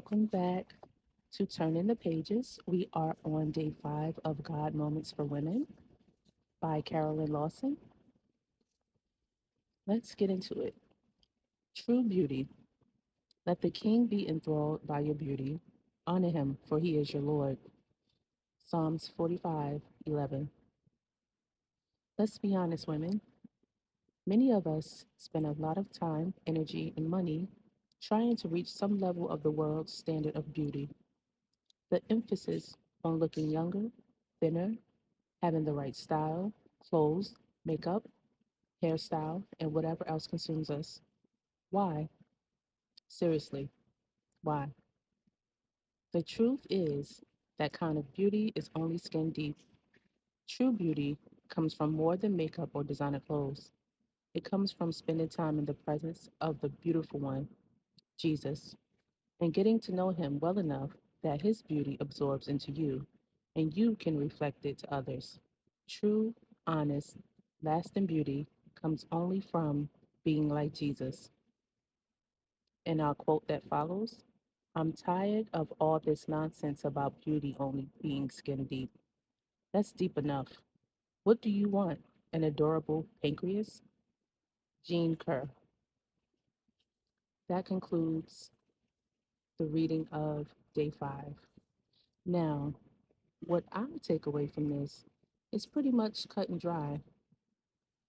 welcome back to Turning the Pages. We are on day 5 of God Moments for Women by Carolyn Larsen. Let's get into it. True beauty. Let the king be enthralled by your beauty. Honor him, for he is your Lord. Psalms 45:11. Let's be honest, women. Many of us spend a lot of time, energy, and money trying to reach some level of the world's standard of beauty. The emphasis on looking younger, thinner, having the right style, clothes, makeup, hairstyle, and whatever else consumes us. Why? Seriously, why? The truth is that kind of beauty is only skin deep. True beauty comes from more than makeup or designer clothes. It comes from spending time in the presence of the beautiful one, Jesus, and getting to know him well enough that his beauty absorbs into you and you can reflect it to others. True, honest, lasting beauty comes only from being like Jesus. And our quote that follows: I'm tired of all this nonsense about beauty only being skin deep. That's deep enough. What do you want? An adorable pancreas? Jean Kerr. That concludes the reading of day 5. Now, what I would take away from this is pretty much cut and dry.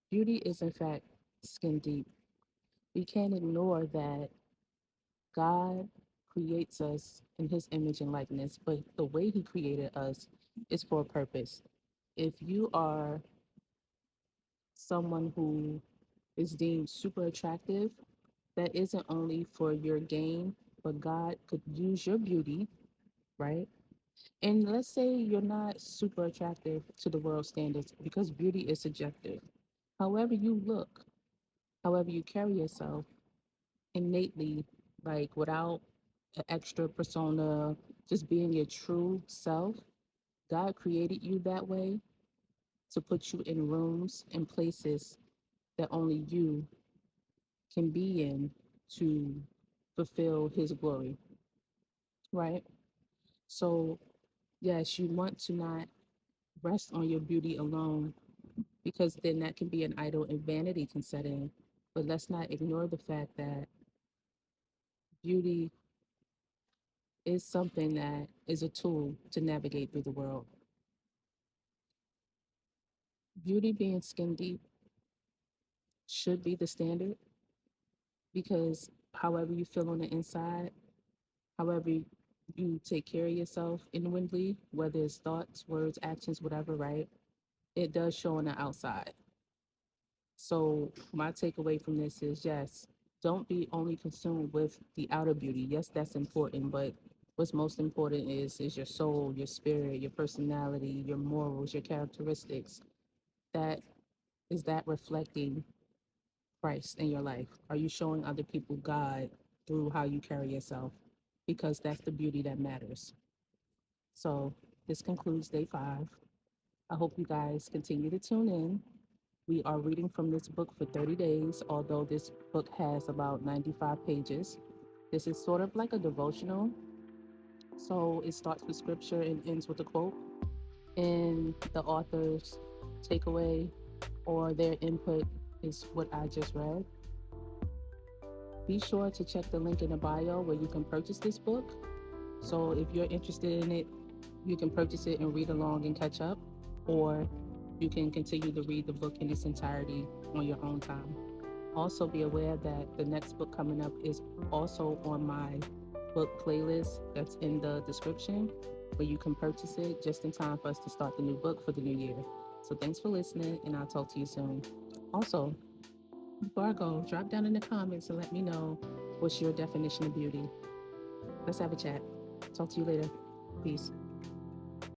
Beauty is, in fact, skin deep. We can't ignore that God creates us in his image and likeness, but the way he created us is for a purpose. If you are someone who is deemed super attractive, that isn't only for your gain, but God could use your beauty, right? And let's say you're not super attractive to the world standards because beauty is subjective. However you look, however you carry yourself innately, like without an extra persona, just being your true self, God created you that way to put you in rooms and places that only you can be in to fulfill his glory, right? So, yes, you want to not rest on your beauty alone because then that can be an idol and vanity can set in. But let's not ignore the fact that beauty is something that is a tool to navigate through the world. Beauty being skin deep should be the standard because however you feel on the inside, however you take care of yourself inwardly, whether it's thoughts, words, actions, whatever, right? It does show on the outside. So my takeaway from this is yes, don't be only consumed with the outer beauty. Yes, that's important, but what's most important is your soul, your spirit, your personality, your morals, your characteristics. That is that reflecting Christ in your life? Are you showing other people God through how you carry yourself? Because that's the beauty that matters. So this concludes day 5. I hope you guys continue to tune in. We are reading from this book for 30 days, although this book has about 95 pages. This is sort of like a devotional. So it starts with scripture and ends with a quote. And the author's takeaway or their input is what I just read. Be sure to check the link in the bio where you can purchase this book. So if you're interested in it, you can purchase it and read along and catch up, or you can continue to read the book in its entirety on your own time. Also, be aware that the next book coming up is also on my book playlist that's in the description, where you can purchase it just in time for us to start the new book for the new year. So, thanks for listening, and I'll talk to you soon. Also, before I go, drop down in the comments and let me know what's your definition of beauty. Let's have a chat. Talk to you later. Peace.